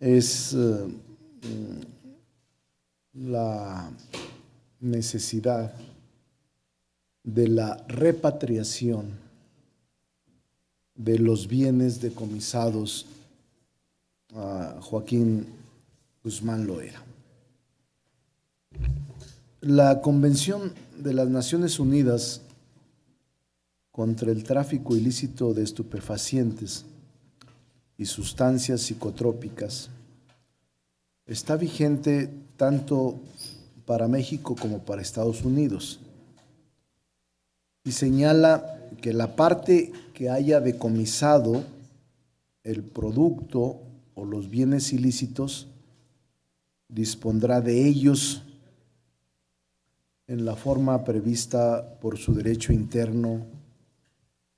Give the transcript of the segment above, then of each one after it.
es la necesidad de la repatriación de los bienes decomisados a Joaquín Guzmán Loera. La Convención de las Naciones Unidas contra el tráfico ilícito de estupefacientes y sustancias psicotrópicas está vigente tanto para México como para Estados Unidos y señala que la parte que haya decomisado el producto o los bienes ilícitos dispondrá de ellos en la forma prevista por su derecho interno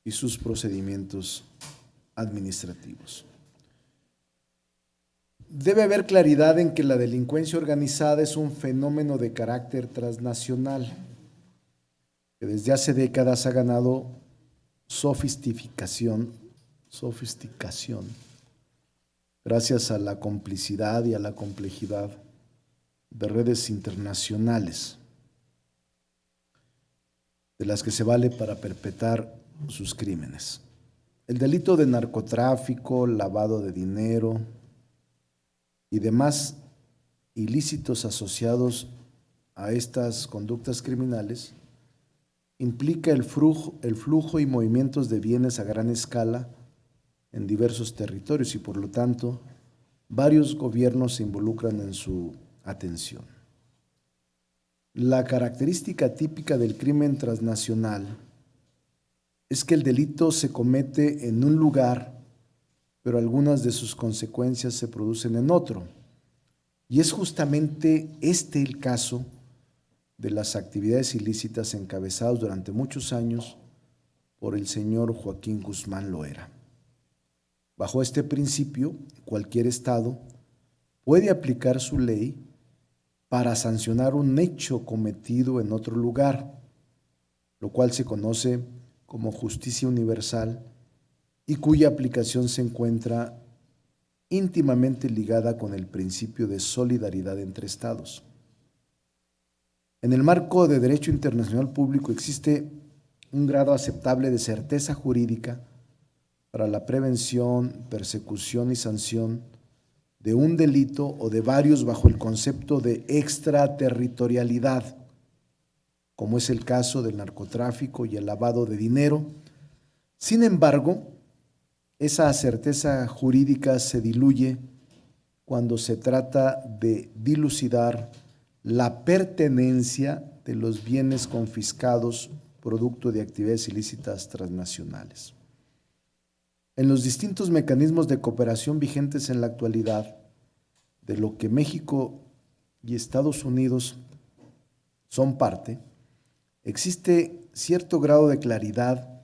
y sus procedimientos administrativos. Debe haber claridad en que la delincuencia organizada es un fenómeno de carácter transnacional que desde hace décadas ha ganado sofisticación gracias a la complicidad y a la complejidad de redes internacionales de las que se vale para perpetrar sus crímenes. El delito de narcotráfico, lavado de dinero y demás ilícitos asociados a estas conductas criminales implica el flujo y movimientos de bienes a gran escala en diversos territorios y, por lo tanto, varios gobiernos se involucran en su atención. La característica típica del crimen transnacional es que el delito se comete en un lugar, pero algunas de sus consecuencias se producen en otro. Y es justamente este el caso de las actividades ilícitas encabezadas durante muchos años por el señor Joaquín Guzmán Loera. Bajo este principio, cualquier Estado puede aplicar su ley para sancionar un hecho cometido en otro lugar, lo cual se conoce como justicia universal y cuya aplicación se encuentra íntimamente ligada con el principio de solidaridad entre Estados. En el marco de derecho internacional público existe un grado aceptable de certeza jurídica para la prevención, persecución y sanción de un delito o de varios bajo el concepto de extraterritorialidad, como es el caso del narcotráfico y el lavado de dinero. Sin embargo, esa certeza jurídica se diluye cuando se trata de dilucidar la pertenencia de los bienes confiscados producto de actividades ilícitas transnacionales. En los distintos mecanismos de cooperación vigentes en la actualidad, de lo que México y Estados Unidos son parte, existe cierto grado de claridad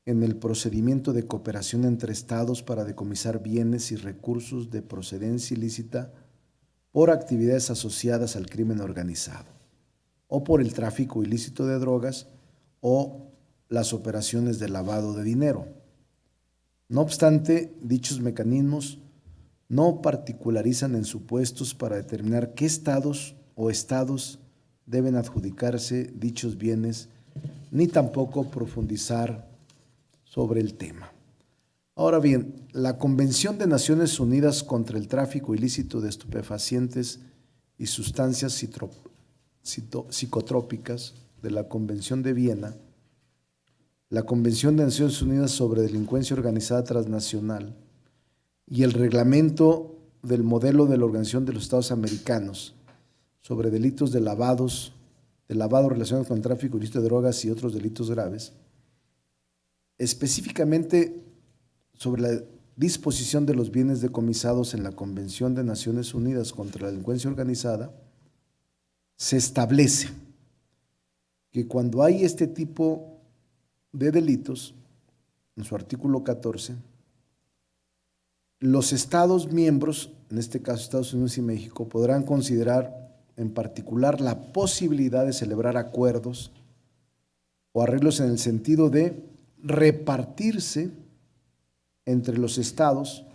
en el procedimiento de cooperación entre Estados para decomisar bienes y recursos de procedencia ilícita por actividades asociadas al crimen organizado, o por el tráfico ilícito de drogas o las operaciones de lavado de dinero. No obstante, dichos mecanismos no particularizan en supuestos para determinar qué estados o estados deben adjudicarse dichos bienes, ni tampoco profundizar sobre el tema. Ahora bien, la Convención de Naciones Unidas contra el tráfico ilícito de estupefacientes y sustancias psicotrópicas de la Convención de Viena, la Convención de Naciones Unidas sobre Delincuencia Organizada Transnacional y el Reglamento del Modelo de la Organización de los Estados Americanos sobre delitos de lavado relacionados con el tráfico ilícito de drogas y otros delitos graves, específicamente sobre la disposición de los bienes decomisados en la Convención de Naciones Unidas contra la Delincuencia Organizada, se establece que cuando hay este tipo de delitos, en su artículo 14, los Estados miembros, en este caso Estados Unidos y México, podrán considerar en particular la posibilidad de celebrar acuerdos o arreglos en el sentido de repartirse entre los estados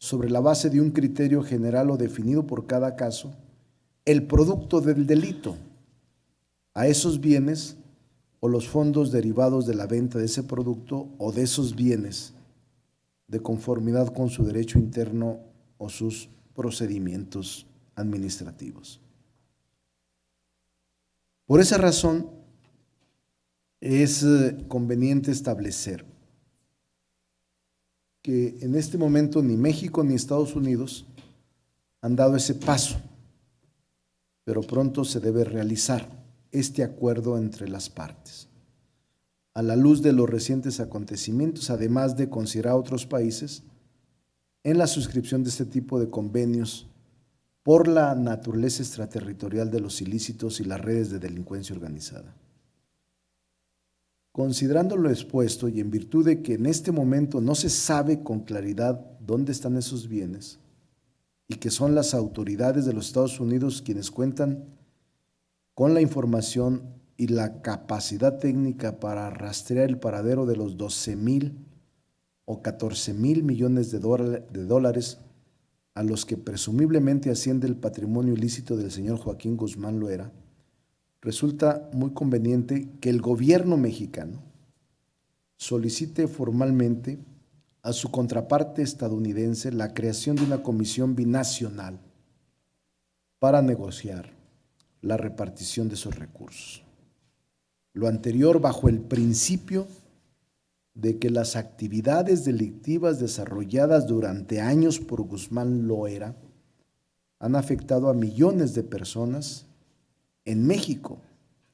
sobre la base de un criterio general o definido por cada caso, el producto del delito a esos bienes o los fondos derivados de la venta de ese producto o de esos bienes de conformidad con su derecho interno o sus procedimientos administrativos. Por esa razón, es conveniente establecer que en este momento ni México ni Estados Unidos han dado ese paso, pero pronto se debe realizar este acuerdo entre las partes. A la luz de los recientes acontecimientos, además de considerar a otros países en la suscripción de este tipo de convenios por la naturaleza extraterritorial de los ilícitos y las redes de delincuencia organizada. Considerando lo expuesto y en virtud de que en este momento no se sabe con claridad dónde están esos bienes y que son las autoridades de los Estados Unidos quienes cuentan con la información y la capacidad técnica para rastrear el paradero de los 12,000 o 14,000 millones de dólares a los que presumiblemente asciende el patrimonio ilícito del señor Joaquín Guzmán Loera, resulta muy conveniente que el gobierno mexicano solicite formalmente a su contraparte estadounidense la creación de una comisión binacional para negociar la repartición de esos recursos. Lo anterior bajo el principio de que las actividades delictivas desarrolladas durante años por Guzmán Loera han afectado a millones de personas en México,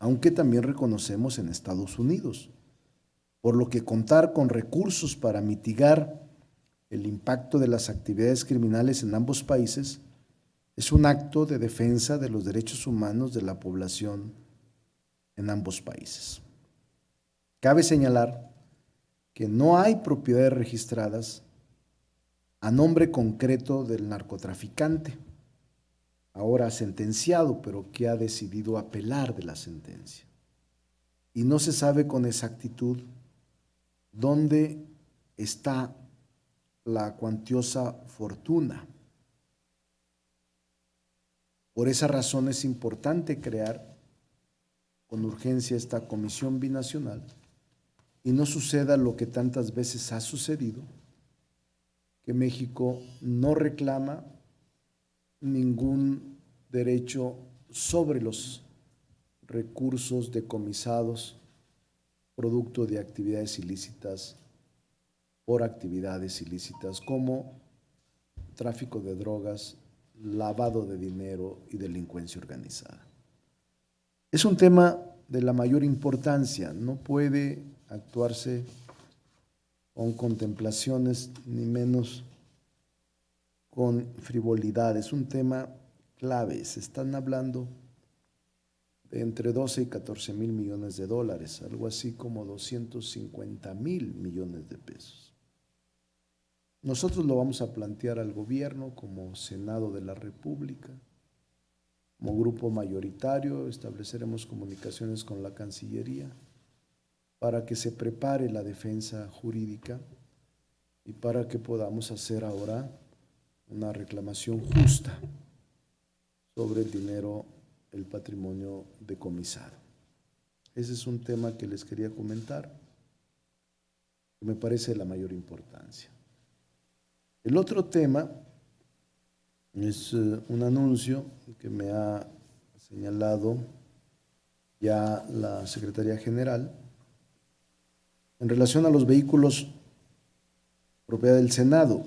aunque también reconocemos en Estados Unidos, por lo que contar con recursos para mitigar el impacto de las actividades criminales en ambos países es un acto de defensa de los derechos humanos de la población en ambos países. Cabe señalar que no hay propiedades registradas a nombre concreto del narcotraficante, ahora sentenciado, pero que ha decidido apelar de la sentencia. Y no se sabe con exactitud dónde está la cuantiosa fortuna. Por esa razón es importante crear con urgencia esta comisión binacional y no suceda lo que tantas veces ha sucedido, que México no reclama ningún derecho sobre los recursos decomisados producto de actividades ilícitas por actividades ilícitas como tráfico de drogas, lavado de dinero y delincuencia organizada. Es un tema de la mayor importancia, no puede actuarse con contemplaciones ni menos con frivolidad. Es un tema clave. Se están hablando de entre 12 y 14 mil millones de dólares, algo así como 250,000 millones de pesos. Nosotros lo vamos a plantear al gobierno como Senado de la República, como grupo mayoritario. Estableceremos comunicaciones con la Cancillería para que se prepare la defensa jurídica y para que podamos hacer ahora una reclamación justa sobre el dinero, el patrimonio decomisado. Ese es un tema que les quería comentar, que me parece de la mayor importancia. El otro tema es un anuncio que me ha señalado ya la Secretaría General en relación a los vehículos propiedad del Senado,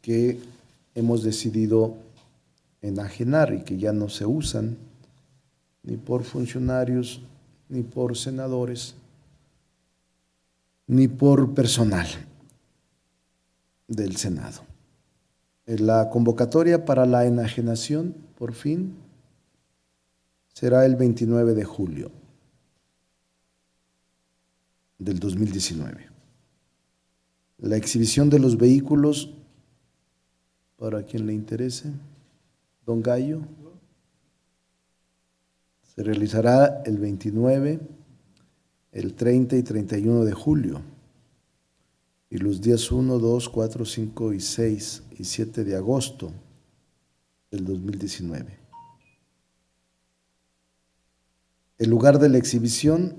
que hemos decidido enajenar y que ya no se usan ni por funcionarios, ni por senadores, ni por personal del Senado. La convocatoria para la enajenación, por fin, será el 29 de julio del 2019. La exhibición de los vehículos, para quien le interese, don Gallo, se realizará el 29, el 30 y 31 de julio. y los días 1, 2, 4, 5 y 6 y 7 de agosto del 2019. El lugar de la exhibición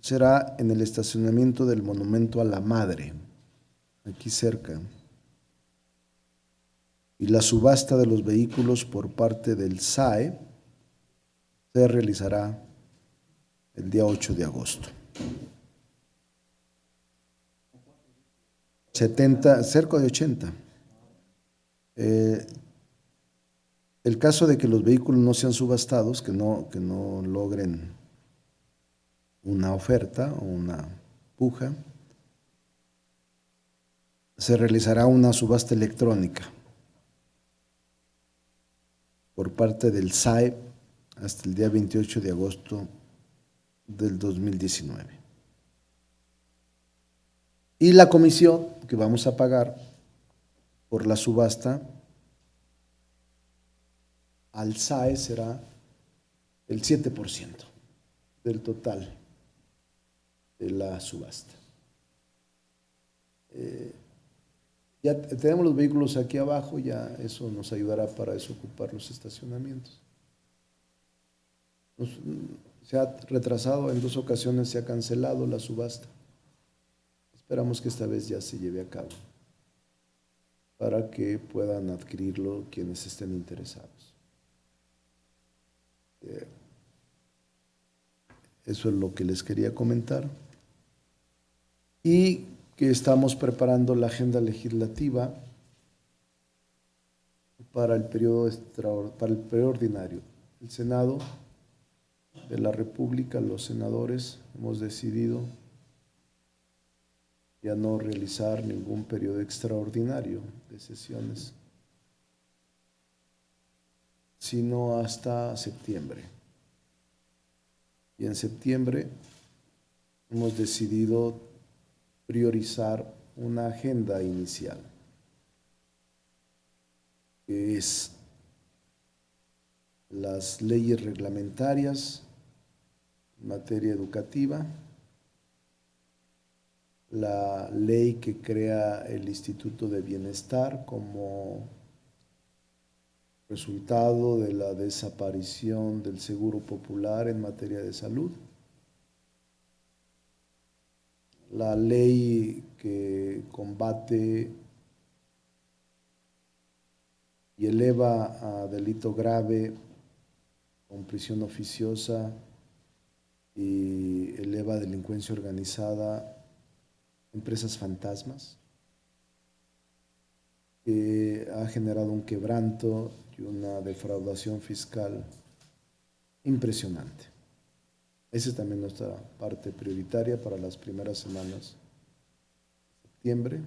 será en el estacionamiento del Monumento a la Madre, aquí cerca. Y la subasta de los vehículos por parte del SAE se realizará el día 8 de agosto. 70, cerca de 80. El caso de que los vehículos no sean subastados, que no logren una oferta o una puja, se realizará una subasta electrónica por parte del SAE hasta el día 28 de agosto del 2019. Y la comisión que vamos a pagar por la subasta al SAE será el 7% del total de la subasta. Ya tenemos los vehículos aquí abajo, ya eso nos ayudará para desocupar los estacionamientos. Se ha retrasado, en 2 ocasiones se ha cancelado la subasta. Esperamos que esta vez ya se lleve a cabo para que puedan adquirirlo quienes estén interesados. Eso es lo que les quería comentar. Y que estamos preparando la agenda legislativa para el periodo ordinario. El Senado de la República, los senadores, hemos decidido ya no realizar ningún periodo extraordinario de sesiones, sino hasta septiembre. Y en septiembre hemos decidido priorizar una agenda inicial, que es las leyes reglamentarias en materia educativa, la ley que crea el Instituto de Bienestar como resultado de la desaparición del Seguro Popular en materia de salud, la ley que combate y eleva a delito grave con prisión oficiosa y eleva a delincuencia organizada empresas fantasmas, que ha generado un quebranto y una defraudación fiscal impresionante. Esa es también nuestra parte prioritaria para las primeras semanas de septiembre.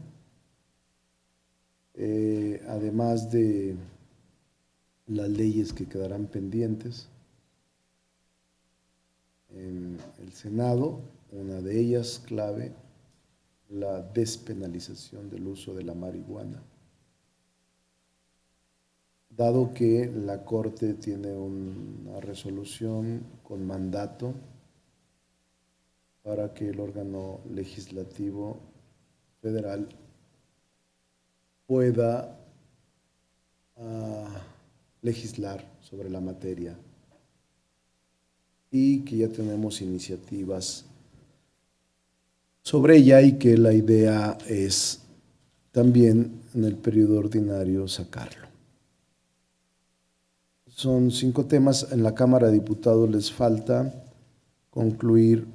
Además de las leyes que quedarán pendientes en el Senado, una de ellas clave, la despenalización del uso de la marihuana, dado que la Corte tiene una resolución con mandato para que el órgano legislativo federal pueda legislar sobre la materia, y que ya tenemos iniciativas sobre ella y que la idea es también en el periodo ordinario sacarlo. Son 5 temas. En la Cámara de Diputados les falta concluir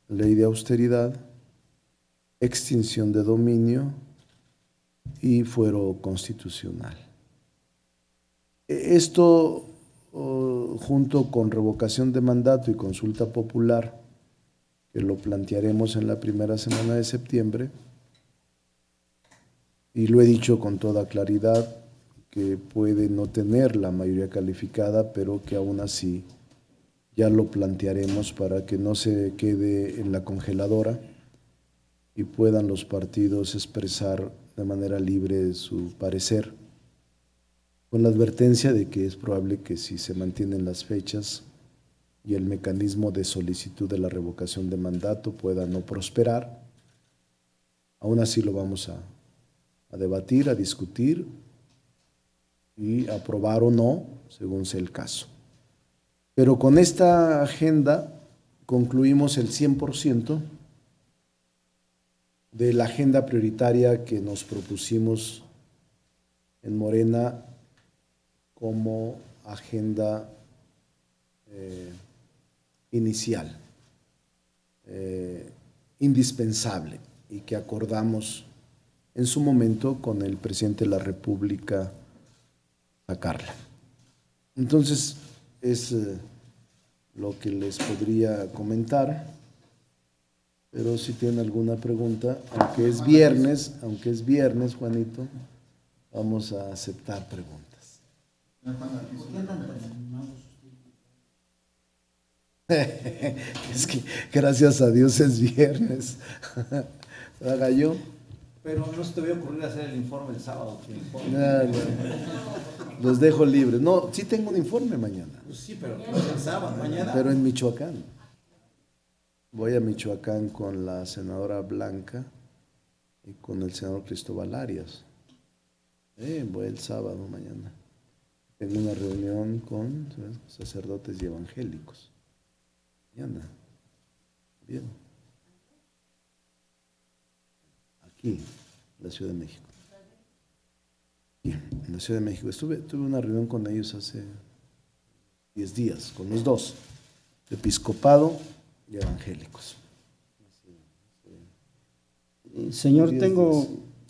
ley de austeridad, extinción de dominio y fuero constitucional. Esto, junto con revocación de mandato y consulta popular, que lo plantearemos en la primera semana de septiembre, y lo he dicho con toda claridad, que puede no tener la mayoría calificada, pero que aún así ya lo plantearemos para que no se quede en la congeladora y puedan los partidos expresar de manera libre su parecer, con la advertencia de que es probable que si se mantienen las fechas y el mecanismo de solicitud de la revocación de mandato pueda no prosperar, Aún así lo vamos a debatir, a discutir y aprobar o no, según sea el caso. Pero con esta agenda concluimos el 100% de la agenda prioritaria que nos propusimos en Morena como agenda inicial, indispensable, y que acordamos en su momento con el presidente de la República sacarla. Entonces, es lo que les podría comentar, pero si tienen alguna pregunta, aunque es viernes, Juanito, vamos a aceptar preguntas. Es que gracias a Dios es viernes. Haga yo. Pero no se te voy a ocurrir hacer el informe el sábado. Los dejo libres. No, sí tengo un informe mañana. Pues sí, pero el sábado, mañana. Pero en Michoacán. Voy a Michoacán con la senadora Blanca y con el senador Cristóbal Arias. Voy el sábado mañana. Tengo una reunión con sacerdotes y evangélicos. Mañana. Bien. Aquí, en la Ciudad de México. Aquí, en la Ciudad de México. Tuve una reunión con ellos hace 10 días, con los dos, episcopado y evangélicos. Señor,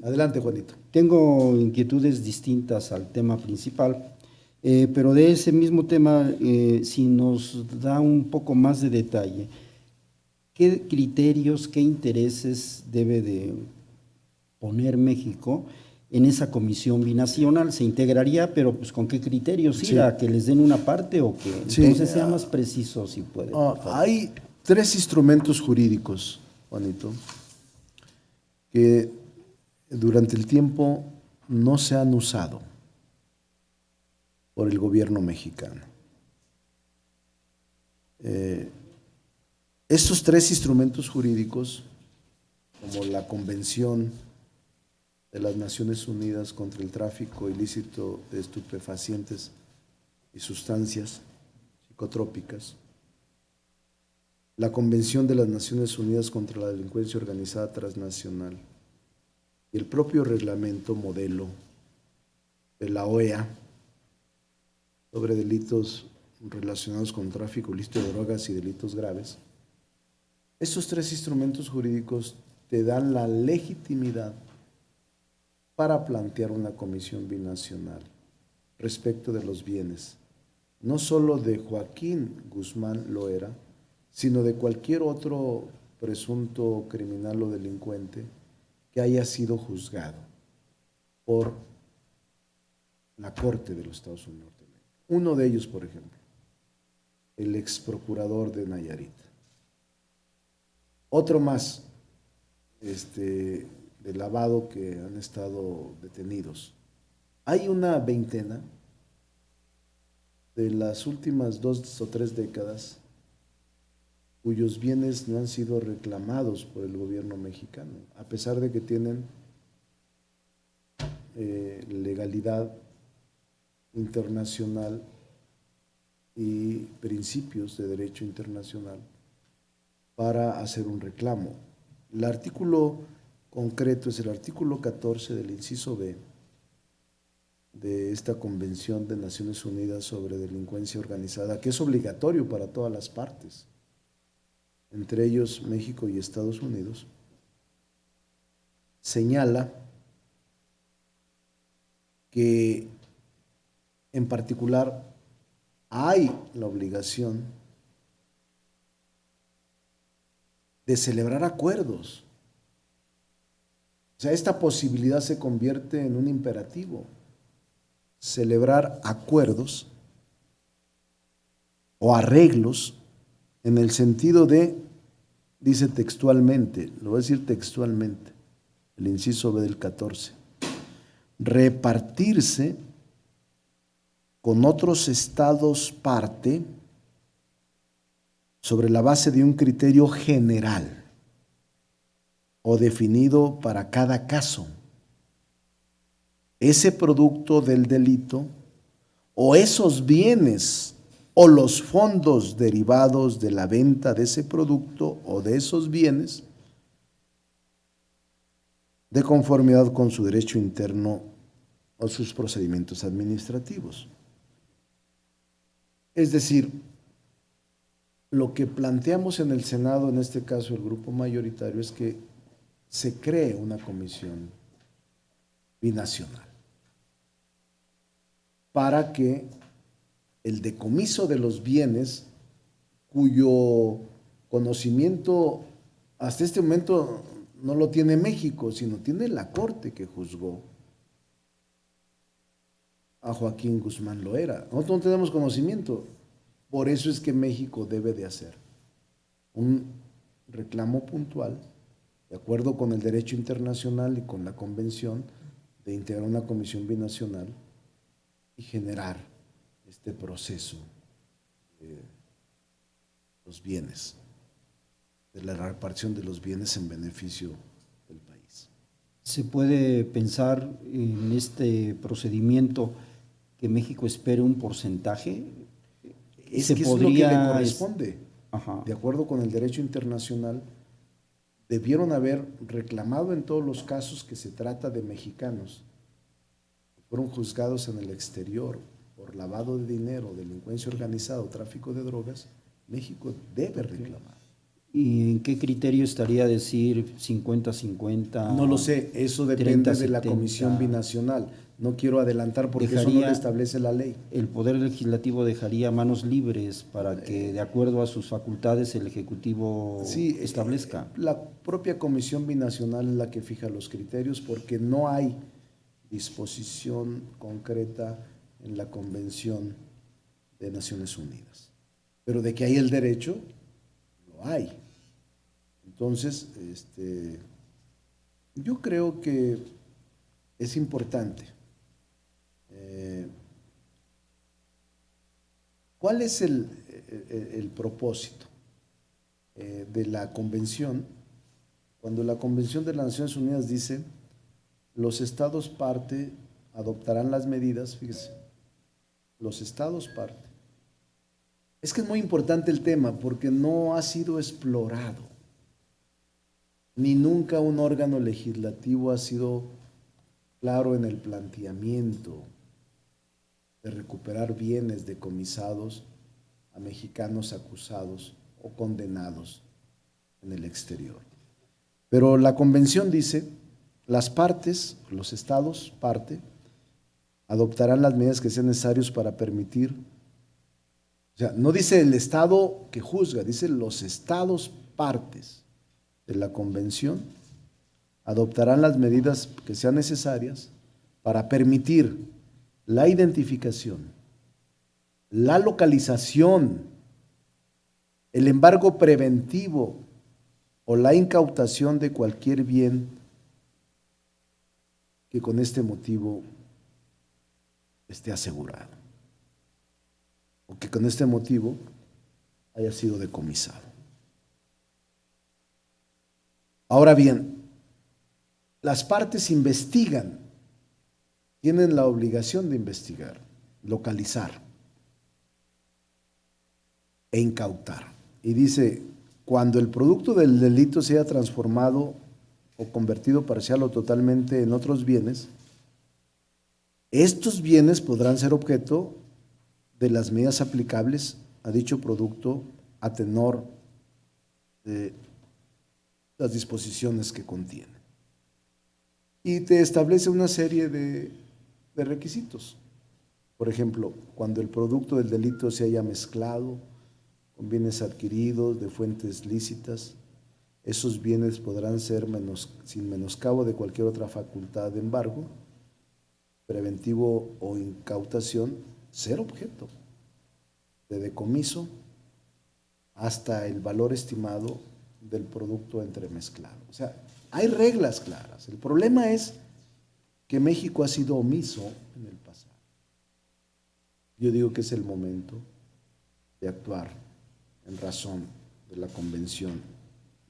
Adelante, Juanito. tengo inquietudes distintas al tema principal, pero de ese mismo tema, si nos da un poco más de detalle, ¿qué criterios, qué intereses debe de poner México en esa comisión binacional? ¿Se integraría, pero pues con qué criterios? Sí. ¿A que les den una parte o qué? Sí. Entonces sea más preciso si puede. por favor. Hay 3 instrumentos jurídicos, Juanito, que durante el tiempo no se han usado por el gobierno mexicano. Estos 3 instrumentos jurídicos, como la Convención de las Naciones Unidas contra el tráfico ilícito de estupefacientes y sustancias psicotrópicas, la Convención de las Naciones Unidas contra la Delincuencia Organizada Transnacional y el propio reglamento modelo de la OEA sobre delitos relacionados con tráfico ilícito de drogas y delitos graves. Estos 3 instrumentos jurídicos te dan la legitimidad para plantear una comisión binacional respecto de los bienes, no solo de Joaquín Guzmán Loera, sino de cualquier otro presunto criminal o delincuente que haya sido juzgado por la Corte de los Estados Unidos. Uno de ellos, por ejemplo, el ex procurador de Nayarit. Otro más, de lavado, que han estado detenidos. Hay una veintena de las últimas 2 o 3 décadas cuyos bienes no han sido reclamados por el gobierno mexicano, a pesar de que tienen legalidad internacional y principios de derecho internacional para hacer un reclamo. El artículo concreto es el artículo 14 del inciso B de esta Convención de Naciones Unidas sobre Delincuencia Organizada, que es obligatorio para todas las partes, entre ellos México y Estados Unidos. Señala que en particular hay la obligación de celebrar acuerdos. O sea, esta posibilidad se convierte en un imperativo. Celebrar acuerdos o arreglos en el sentido de, dice textualmente, lo voy a decir textualmente, el inciso B del 14, repartirse con otros estados parte sobre la base de un criterio general o definido para cada caso. Ese producto del delito o esos bienes o los fondos derivados de la venta de ese producto o de esos bienes de conformidad con su derecho interno o sus procedimientos administrativos. Es decir, lo que planteamos en el Senado, en este caso el grupo mayoritario, es que se cree una comisión binacional para que el decomiso de los bienes cuyo conocimiento hasta este momento no lo tiene México, sino tiene la Corte que juzgó a Joaquín Guzmán Loera. Nosotros no tenemos conocimiento. Por eso es que México debe de hacer un reclamo puntual, de acuerdo con el derecho internacional y con la convención, de integrar una comisión binacional y generar este proceso de los bienes, de la repartición de los bienes en beneficio del país. ¿Se puede pensar en este procedimiento que México espere un porcentaje? Es que eso es lo que le corresponde. Ajá. De acuerdo con el derecho internacional, debieron haber reclamado en todos los casos que se trata de mexicanos que fueron juzgados en el exterior por lavado de dinero, delincuencia organizada o tráfico de drogas. México debe reclamar. ¿Y en qué criterio estaría decir 50-50? No lo sé, eso depende de la comisión binacional. No quiero adelantar porque eso no lo establece la ley. El Poder Legislativo dejaría manos libres para que, de acuerdo a sus facultades, el Ejecutivo establezca. La propia comisión binacional es la que fija los criterios porque no hay disposición concreta en la Convención de Naciones Unidas. Pero de que hay el derecho, lo hay. Entonces, yo creo que es importante. ¿Cuál es el propósito de la convención? Cuando la Convención de las Naciones Unidas dice, los estados parte adoptarán las medidas, fíjese, los estados parte. Es que es muy importante el tema porque no ha sido explorado, ni nunca un órgano legislativo ha sido claro en el planteamiento de recuperar bienes decomisados a mexicanos acusados o condenados en el exterior. Pero la convención dice, las partes, los estados parte, adoptarán las medidas que sean necesarias para permitir, o sea, no dice el estado que juzga, dice los estados partes de la convención adoptarán las medidas que sean necesarias para permitir la identificación, la localización, el embargo preventivo o la incautación de cualquier bien que con este motivo esté asegurado o que con este motivo haya sido decomisado. Ahora bien, las partes investigan, tienen la obligación de investigar, localizar e incautar. Y dice, cuando el producto del delito sea transformado o convertido parcial o totalmente en otros bienes, estos bienes podrán ser objeto de las medidas aplicables a dicho producto a tenor de las disposiciones que contiene. Y te establece una serie de requisitos. Por ejemplo, cuando el producto del delito se haya mezclado con bienes adquiridos de fuentes lícitas, esos bienes podrán ser sin menoscabo de cualquier otra facultad de embargo, preventivo o incautación, ser objeto de decomiso hasta el valor estimado del producto entremezclado. O sea, hay reglas claras. El problema es que México ha sido omiso en el pasado. Yo digo que es el momento de actuar en razón de la Convención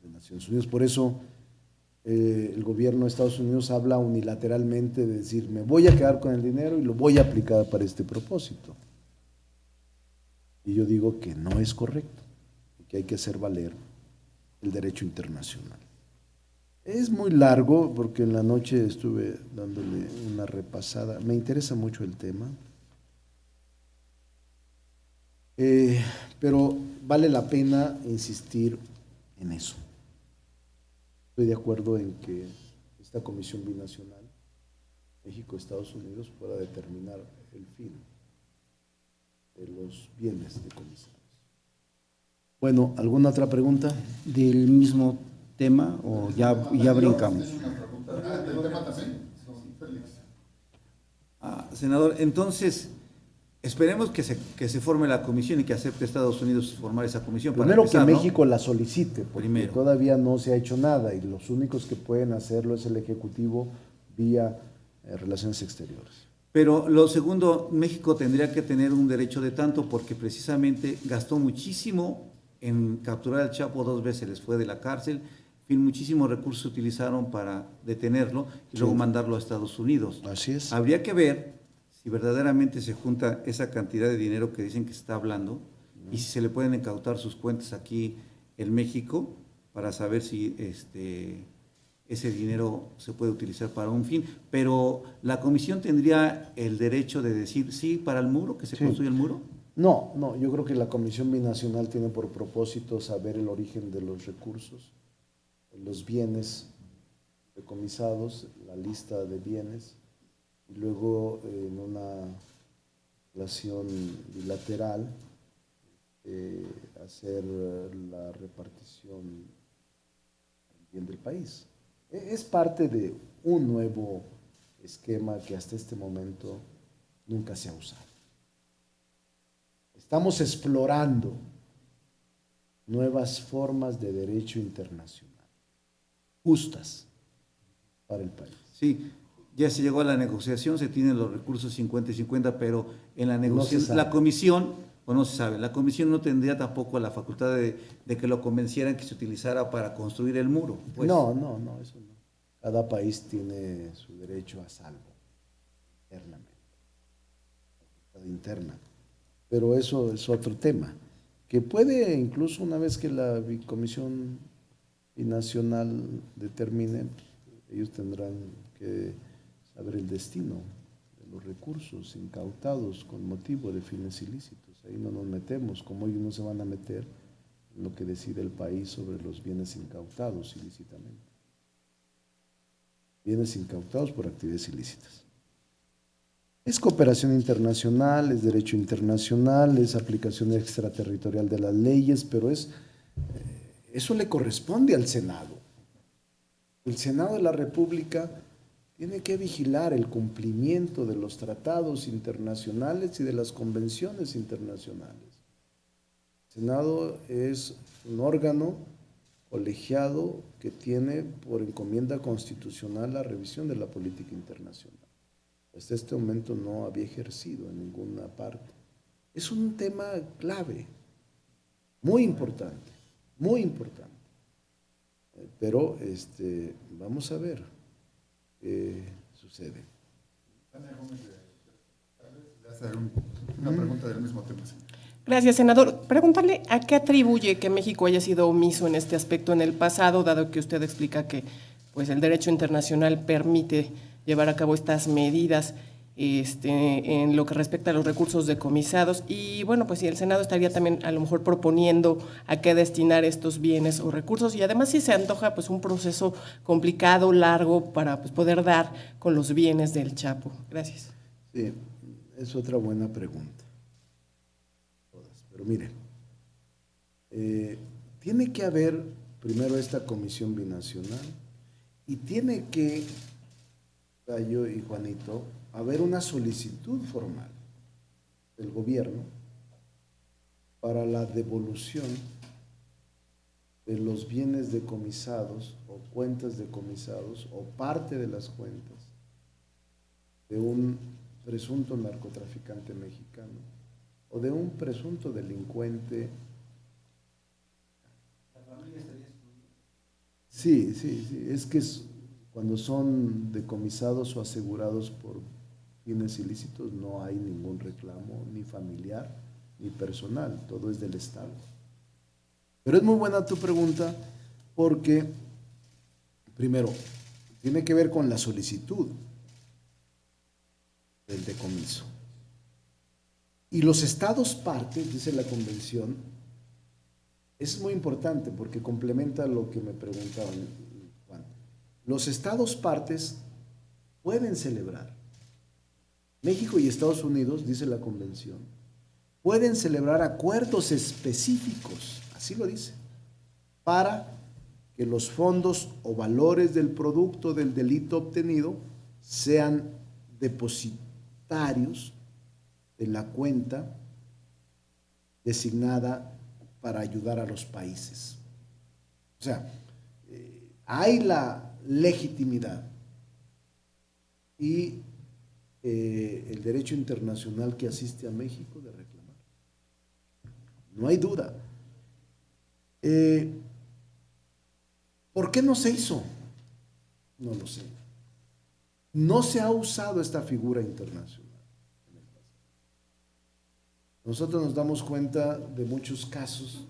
de Naciones Unidas. Por eso el gobierno de Estados Unidos habla unilateralmente de decir, me voy a quedar con el dinero y lo voy a aplicar para este propósito. Y yo digo que no es correcto, que hay que hacer valer el derecho internacional. Es muy largo porque en la noche estuve dándole una repasada. Me interesa mucho el tema. Pero vale la pena insistir en eso. Estoy de acuerdo en que esta comisión binacional, México-Estados Unidos, pueda determinar el fin de los bienes decomisados. Bueno, ¿alguna otra pregunta? ¿Del mismo tema o ya brincamos? ¿Del tema también? Félix. Senador, entonces, esperemos que se forme la comisión y que acepte Estados Unidos formar esa comisión. Primero para empezar, que ¿no? México la solicite, porque Primero. todavía no se ha hecho nada y los únicos que pueden hacerlo es el Ejecutivo vía Relaciones Exteriores. Pero lo segundo, México tendría que tener un derecho de tanto porque precisamente gastó muchísimo en capturar al Chapo 2 veces, les fue de la cárcel, en fin, muchísimos recursos se utilizaron para detenerlo y luego mandarlo a Estados Unidos. Así es. Habría que ver si verdaderamente se junta esa cantidad de dinero que dicen que se está hablando y si se le pueden incautar sus cuentas aquí en México para saber si ese dinero se puede utilizar para un fin. Pero la comisión tendría el derecho de decir sí para el muro, que se construya el muro. No, yo creo que la Comisión Binacional tiene por propósito saber el origen de los recursos, los bienes decomisados, la lista de bienes, y luego en una relación bilateral hacer la repartición bien del país. Es parte de un nuevo esquema que hasta este momento nunca se ha usado. Estamos explorando nuevas formas de derecho internacional, justas para el país. Sí, ya se llegó a la negociación, se tienen los recursos 50 y 50, pero en la negociación, la comisión, o no se sabe, la comisión no tendría tampoco la facultad de que lo convencieran que se utilizara para construir el muro. Pues. No, eso no. Cada país tiene su derecho a salvo, internamente, facultad interna. Pero eso es otro tema, que puede incluso una vez que la Comisión Binacional determine, ellos tendrán que saber el destino de los recursos incautados con motivo de fines ilícitos. Ahí no nos metemos, como ellos no se van a meter en lo que decide el país sobre los bienes incautados ilícitamente. Bienes incautados por actividades ilícitas. Es cooperación internacional, es derecho internacional, es aplicación extraterritorial de las leyes, pero eso le corresponde al Senado. El Senado de la República tiene que vigilar el cumplimiento de los tratados internacionales y de las convenciones internacionales. El Senado es un órgano colegiado que tiene por encomienda constitucional la revisión de la política internacional. Hasta este momento no había ejercido en ninguna parte. Es un tema clave, muy importante, muy importante. Pero vamos a ver qué sucede. Tania Gómez le hace una pregunta del mismo tema. Gracias, senador. Preguntarle a qué atribuye que México haya sido omiso en este aspecto en el pasado, dado que usted explica que pues, el derecho internacional permite llevar a cabo estas medidas en lo que respecta a los recursos decomisados. Y bueno, pues si el Senado estaría también a lo mejor proponiendo a qué destinar estos bienes o recursos. Y además si se antoja pues un proceso complicado, largo, para pues, poder dar con los bienes del Chapo. Gracias. Sí, es otra buena pregunta. Pero mire, tiene que haber primero esta comisión binacional y tiene que, Gallo y Juanito, haber una solicitud formal del gobierno para la devolución de los bienes decomisados o cuentas decomisados o parte de las cuentas de un presunto narcotraficante mexicano o de un presunto delincuente. Sí, es que cuando son decomisados o asegurados por fines ilícitos no hay ningún reclamo, ni familiar, ni personal, todo es del Estado. Pero es muy buena tu pregunta porque, primero, tiene que ver con la solicitud del decomiso. Y los estados partes, dice la convención, es muy importante porque complementa lo que me preguntaban, Juan. Los estados partes pueden celebrar. México y Estados Unidos, dice la convención, pueden celebrar acuerdos específicos, así lo dice, para que los fondos o valores del producto del delito obtenido sean depositarios de la cuenta designada para ayudar a los países. O sea, hay la legitimidad y el derecho internacional que asiste a México de reclamar. No hay duda. ¿Por qué no se hizo? No lo sé. No se ha usado esta figura internacional. Nosotros nos damos cuenta de muchos casos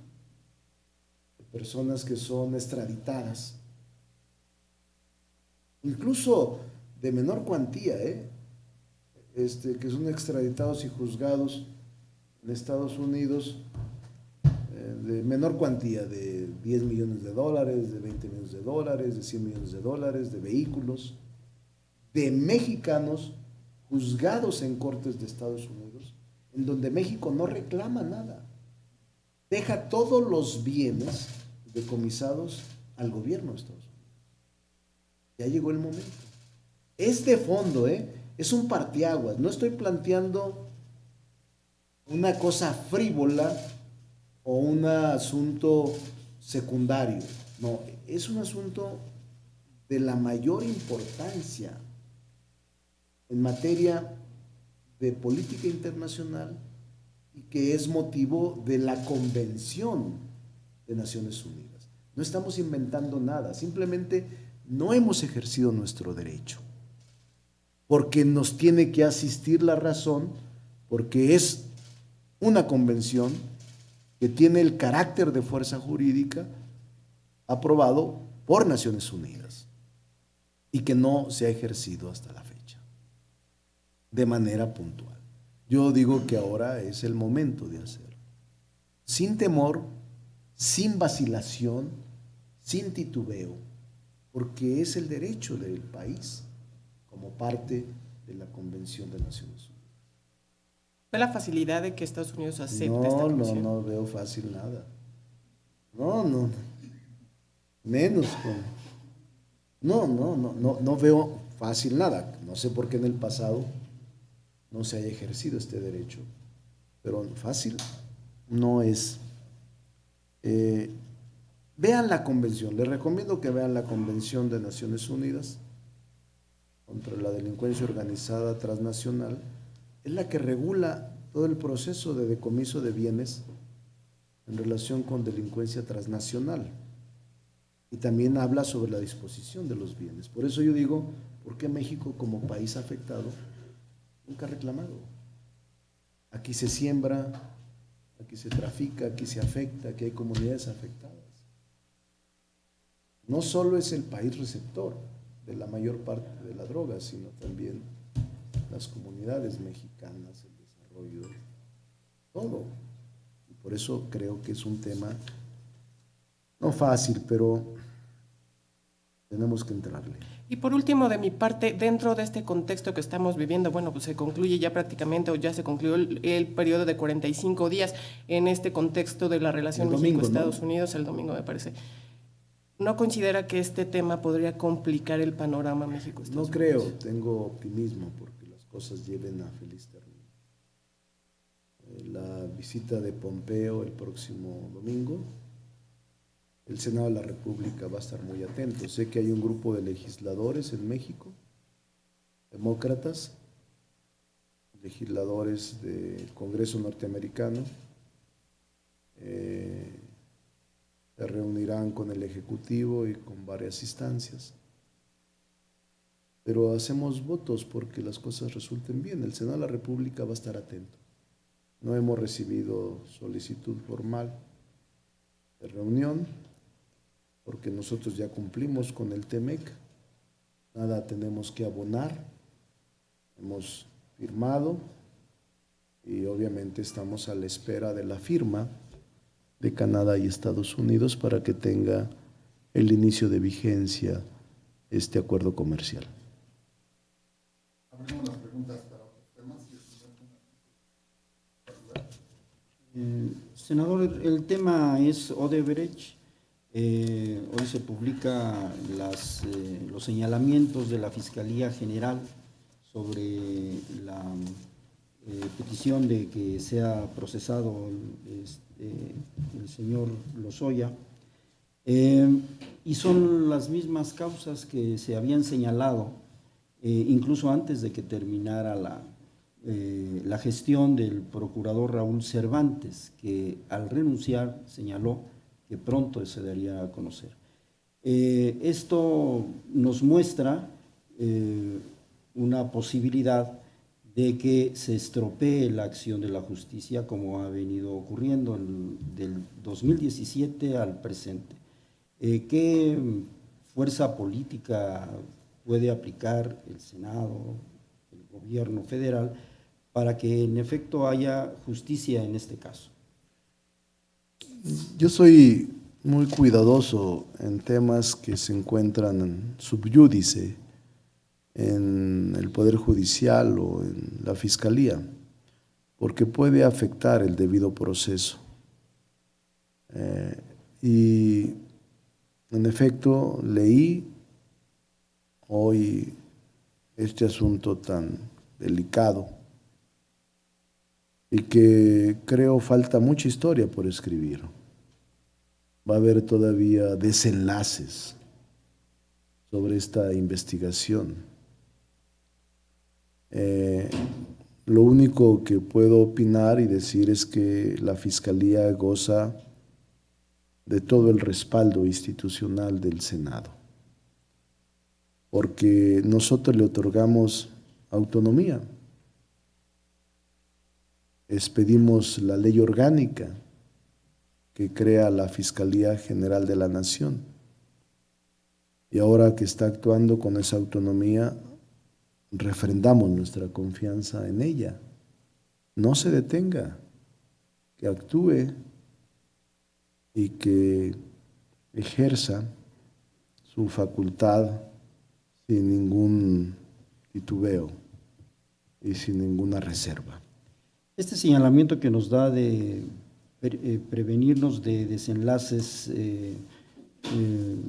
de personas que son extraditadas, incluso de menor cuantía, que son extraditados y juzgados en Estados Unidos de menor cuantía, de 10 millones de dólares, de 20 millones de dólares, de 100 millones de dólares, de vehículos, de mexicanos juzgados en cortes de Estados Unidos, en donde México no reclama nada. Deja todos los bienes decomisados al gobierno de Estados Unidos. Ya llegó el momento. Este fondo, es un parteaguas. No estoy planteando una cosa frívola o un asunto secundario. No, es un asunto de la mayor importancia en materia de política internacional y que es motivo de la Convención de Naciones Unidas. No estamos inventando nada, simplemente no hemos ejercido nuestro derecho, porque nos tiene que asistir la razón, porque es una convención que tiene el carácter de fuerza jurídica aprobado por Naciones Unidas y que no se ha ejercido hasta la fecha de manera puntual. Yo digo que ahora es el momento de hacerlo, sin temor, sin vacilación, sin titubeo, porque es el derecho del país como parte de la Convención de Naciones Unidas. ¿Ve la facilidad de que Estados Unidos acepte esta comisión? No veo fácil nada. No, menos no veo fácil nada. No sé por qué en el pasado no se haya ejercido este derecho, pero fácil no es. Vean la convención, les recomiendo que vean la Convención de Naciones Unidas contra la delincuencia organizada transnacional. Es la que regula todo el proceso de decomiso de bienes en relación con delincuencia transnacional. Y también habla sobre la disposición de los bienes. Por eso yo digo, ¿por qué México como país afectado nunca ha reclamado? Aquí se siembra, aquí se trafica, aquí se afecta, aquí hay comunidades afectadas. No solo es el país receptor de la mayor parte de la droga, sino también las comunidades mexicanas, el desarrollo, todo. Y por eso creo que es un tema no fácil, pero tenemos que entrarle. Y por último, de mi parte, dentro de este contexto que estamos viviendo, bueno, pues se concluye ya prácticamente, o ya se concluyó el periodo de 45 días en este contexto de la relación México-Estados Unidos, el domingo me parece. ¿No considera que este tema podría complicar el panorama México-Estados Unidos? No creo, tengo optimismo porque las cosas lleven a feliz término. La visita de Pompeo el próximo domingo, el Senado de la República va a estar muy atento. Sé que hay un grupo de legisladores en México, demócratas, legisladores del Congreso norteamericano, se reunirán con el Ejecutivo y con varias instancias. Pero hacemos votos porque las cosas resulten bien. El Senado de la República va a estar atento. No hemos recibido solicitud formal de reunión porque nosotros ya cumplimos con el TEMEC. Nada tenemos que abonar. Hemos firmado y obviamente estamos a la espera de la firma de Canadá y Estados Unidos para que tenga el inicio de vigencia este acuerdo comercial. Abrimos las preguntas para otros temas. Senador, el tema es Odebrecht. Hoy se publica los señalamientos de la Fiscalía General sobre la petición de que sea procesado el señor Lozoya. Y son las mismas causas que se habían señalado incluso antes de que terminara la gestión del procurador Raúl Cervantes, que al renunciar señaló que pronto se daría a conocer. Esto nos muestra una posibilidad de que se estropee la acción de la justicia como ha venido ocurriendo del 2017 al presente. ¿Qué fuerza política puede aplicar el Senado, el gobierno federal, para que en efecto haya justicia en este caso? Yo soy muy cuidadoso en temas que se encuentran en sub iudice, en el Poder Judicial o en la Fiscalía, porque puede afectar el debido proceso. Y en efecto, leí hoy este asunto tan delicado y que creo falta mucha historia por escribir. Va a haber todavía desenlaces sobre esta investigación. Lo único que puedo opinar y decir es que la Fiscalía goza de todo el respaldo institucional del Senado, porque nosotros le otorgamos autonomía. Expedimos la ley orgánica que crea la Fiscalía General de la Nación. Y ahora que está actuando con esa autonomía, refrendamos nuestra confianza en ella. No se detenga, que actúe y que ejerza su facultad sin ningún titubeo y sin ninguna reserva. Este señalamiento que nos da de prevenirnos de desenlaces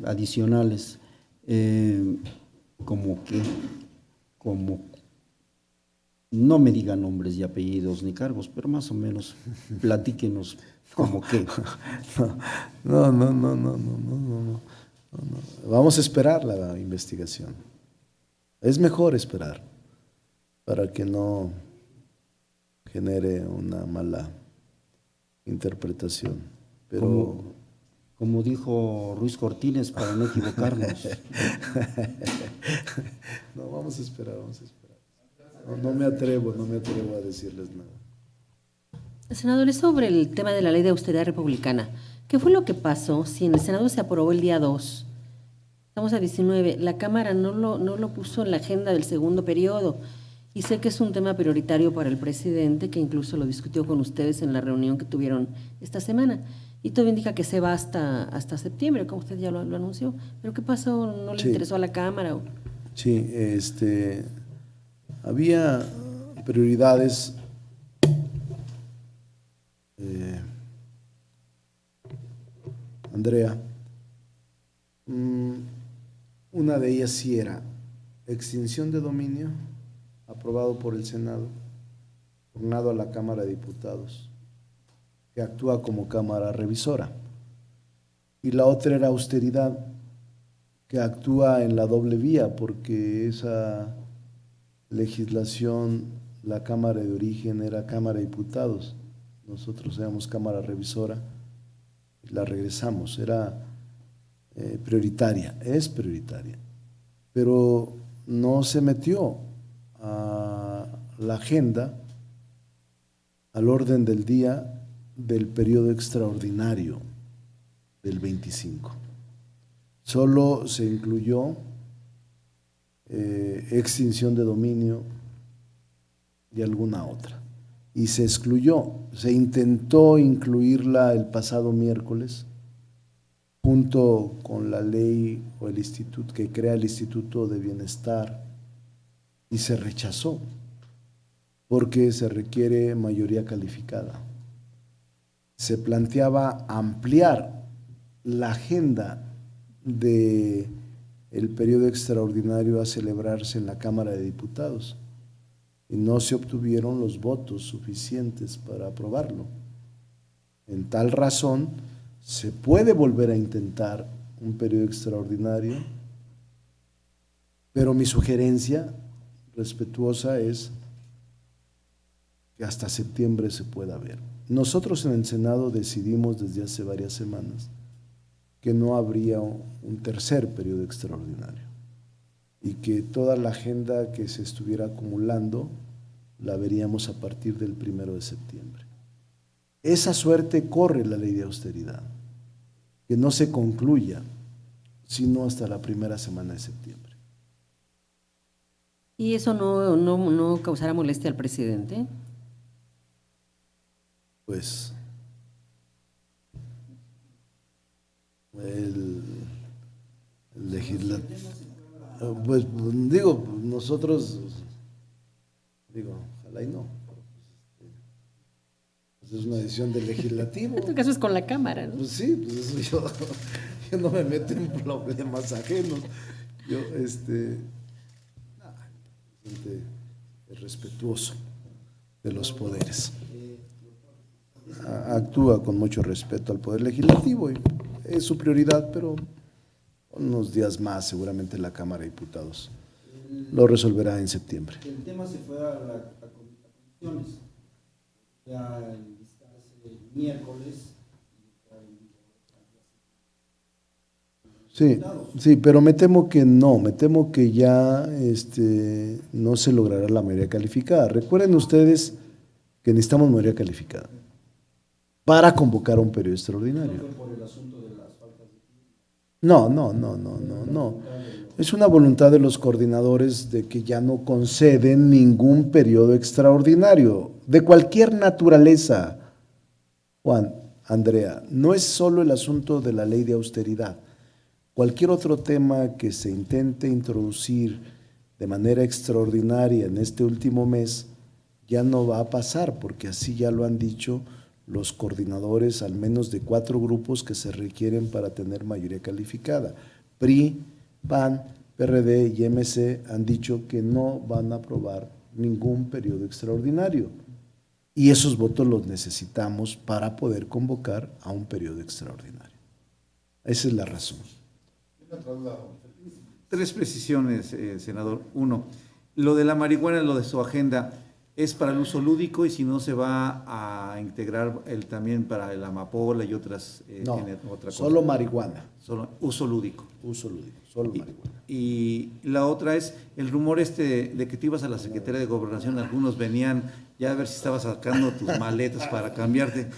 adicionales, como no me diga nombres y apellidos ni cargos, pero más o menos platíquenos como qué. No. Vamos a esperar la investigación. Es mejor esperar para que no genere una mala interpretación. Pero como dijo Ruiz Cortines, para no equivocarnos. No, vamos a esperar. No me atrevo a decirles nada. Senador, es sobre el tema de la ley de austeridad republicana. ¿Qué fue lo que pasó si en el Senado se aprobó el día 2? Estamos a 19. La Cámara no lo puso en la agenda del segundo periodo. Y sé que es un tema prioritario para el presidente, que incluso lo discutió con ustedes en la reunión que tuvieron esta semana. Y todo indica que se va hasta septiembre, como usted ya lo anunció. ¿Pero qué pasó? ¿No le interesó a la Cámara? Sí, había prioridades Andrea. Una de ellas sí era extinción de dominio, aprobado por el Senado, turnado a la Cámara de Diputados, que actúa como Cámara revisora. Y la otra era austeridad, que actúa en la doble vía, porque esa legislación, la Cámara de origen era Cámara de Diputados, nosotros éramos Cámara revisora, la regresamos, era prioritaria, es prioritaria, pero no se metió a la agenda, al orden del día del periodo extraordinario del 25. Solo se incluyó extinción de dominio y alguna otra. Y se excluyó, se intentó incluirla el pasado miércoles junto con la ley o el instituto que crea el Instituto de Bienestar y se rechazó porque se requiere mayoría calificada. Se planteaba ampliar la agenda de el periodo extraordinario a celebrarse en la Cámara de Diputados y no se obtuvieron los votos suficientes para aprobarlo. En tal razón, se puede volver a intentar un periodo extraordinario, pero mi sugerencia respetuosa es que hasta septiembre se pueda ver. Nosotros en el Senado decidimos desde hace varias semanas que no habría un tercer periodo extraordinario y que toda la agenda que se estuviera acumulando la veríamos a partir del 1 de septiembre. Esa suerte corre la ley de austeridad, que no se concluya sino hasta la primera semana de septiembre. ¿Y eso no causará molestia al presidente? Pues el legislativo, pues digo, nosotros, digo, ojalá y no, pues es una decisión del legislativo. En tu caso es con la Cámara, ¿no? Pues sí, pues eso yo no me meto en problemas ajenos. Yo, es respetuoso de los poderes. Actúa con mucho respeto al Poder Legislativo y es su prioridad, pero unos días más seguramente la Cámara de Diputados lo resolverá en septiembre. El tema se fue a comisiones, ya enlistarse el miércoles. Sí, pero me temo que no, me temo que ya no se logrará la mayoría calificada. Recuerden ustedes que necesitamos mayoría calificada para convocar un periodo extraordinario. No. Es una voluntad de los coordinadores de que ya no conceden ningún periodo extraordinario, de cualquier naturaleza. Juan, Andrea, no es solo el asunto de la ley de austeridad. Cualquier otro tema que se intente introducir de manera extraordinaria en este último mes ya no va a pasar, porque así ya lo han dicho los coordinadores, al menos de 4 grupos que se requieren para tener mayoría calificada. PRI, PAN, PRD y MC han dicho que no van a aprobar ningún periodo extraordinario. Y esos votos los necesitamos para poder convocar a un periodo extraordinario. Esa es la razón. 3 precisiones, senador. 1, lo de la marihuana, lo de su agenda, es para el uso lúdico y si no se va a integrar también para la amapola y otras. No, otra cosa. solo marihuana. Solo uso lúdico. Uso lúdico, solo marihuana. Y la otra es el rumor de que te ibas a la Secretaría de Gobernación, algunos venían ya a ver si estabas sacando tus maletas para cambiarte,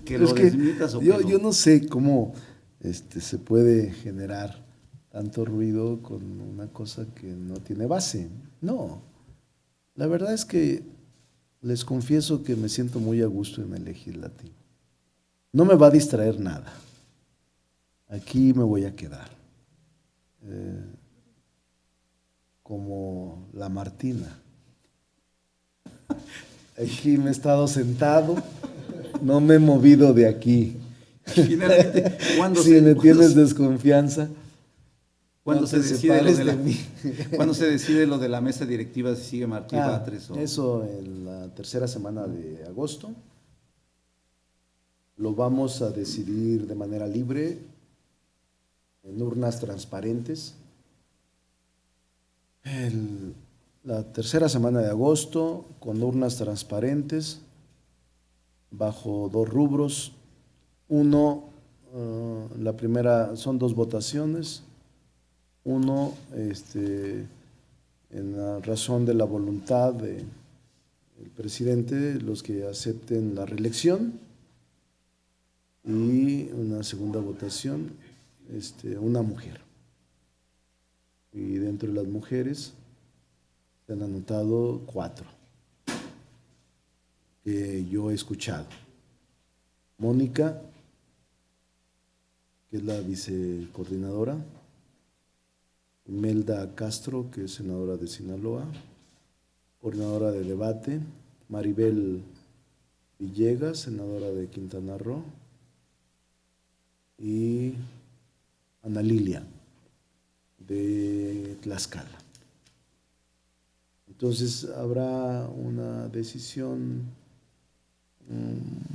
que lo desmitas o que yo no sé cómo se puede generar tanto ruido con una cosa que no tiene base. No, la verdad es que les confieso que me siento muy a gusto en el legislativo. No me va a distraer nada. Aquí me voy a quedar. Como la Martina. Aquí me he estado sentado, no me he movido de aquí. finalmente, si me tienes desconfianza, ¿cuándo se decide cuando se decide lo de la mesa directiva, si sigue Martí Batres? Eso en la tercera semana de agosto. Lo vamos a decidir de manera libre, en urnas transparentes. La tercera semana de agosto, con urnas transparentes, bajo 2 rubros. Uno, la primera, son 2 votaciones. Uno, en la razón de la voluntad del presidente, los que acepten la reelección. Y una segunda votación, una mujer. Y dentro de las mujeres se han anotado 4 que yo he escuchado. Mónica, que es la vicecoordinadora. Imelda Castro, que es senadora de Sinaloa, coordinadora de debate. Maribel Villegas, senadora de Quintana Roo. Y Ana Lilia, de Tlaxcala. Entonces habrá una decisión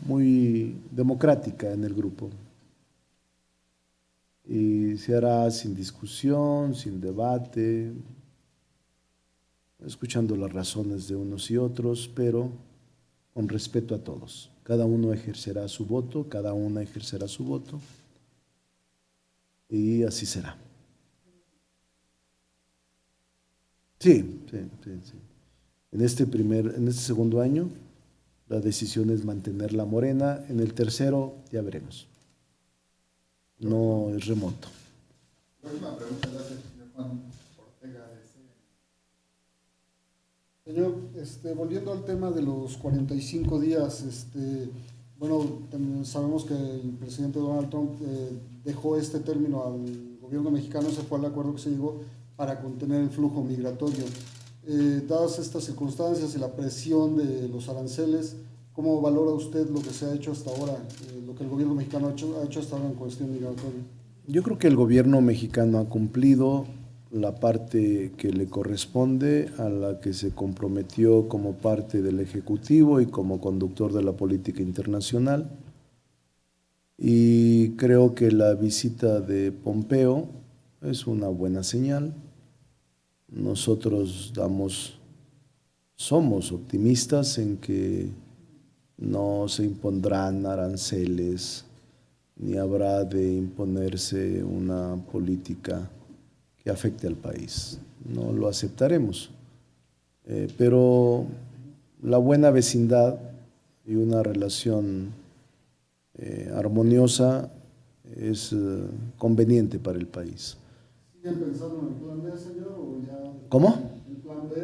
muy democrática en el grupo y se hará sin discusión, sin debate, escuchando las razones de unos y otros, pero con respeto a todos. Cada uno ejercerá su voto, cada una ejercerá su voto y así será. Sí. En este segundo año, la decisión es mantener la Morena. En el tercero, ya veremos. No es remoto. La última pregunta la hace el señor Juan Ortega. Señor, volviendo al tema de los 45 días, bueno, sabemos que el presidente Donald Trump dejó este término al gobierno mexicano, ese fue el acuerdo que se llegó para contener el flujo migratorio. Dadas estas circunstancias y la presión de los aranceles, ¿cómo valora usted lo que se ha hecho hasta ahora, lo que el gobierno mexicano ha hecho hasta ahora en cuestión migratoria? Yo creo que el gobierno mexicano ha cumplido la parte que le corresponde, a la que se comprometió como parte del Ejecutivo y como conductor de la política internacional. Y creo que la visita de Pompeo es una buena señal. Nosotros somos optimistas en que no se impondrán aranceles, ni habrá de imponerse una política que afecte al país. No lo aceptaremos. Pero la buena vecindad y una relación armoniosa es conveniente para el país. ¿Siguen pensando en el plan B, señor? ¿O ya... ¿Cómo? ¿El plan B?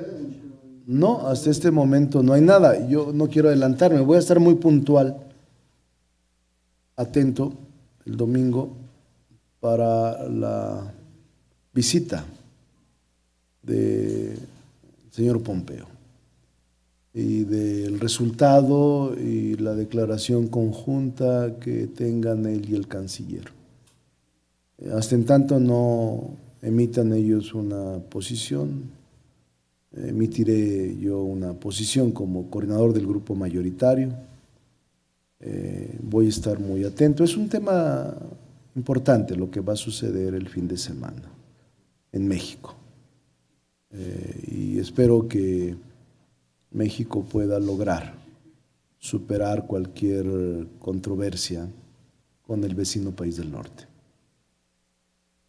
No, hasta este momento no hay nada. Yo no quiero adelantarme, voy a estar muy puntual, atento el domingo para la visita del señor Pompeo y del resultado y la declaración conjunta que tengan él y el canciller. Hasta en tanto no emitan ellos una posición, emitiré yo una posición como coordinador del grupo mayoritario. Voy a estar muy atento. Es un tema importante lo que va a suceder el fin de semana en México. Y espero que México pueda lograr superar cualquier controversia con el vecino país del norte.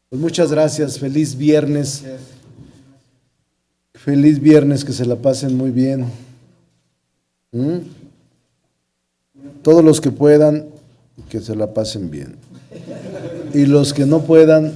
Pues muchas gracias, feliz viernes. Feliz viernes, que se la pasen muy bien. Todos los que puedan, que se la pasen bien. Y los que no puedan,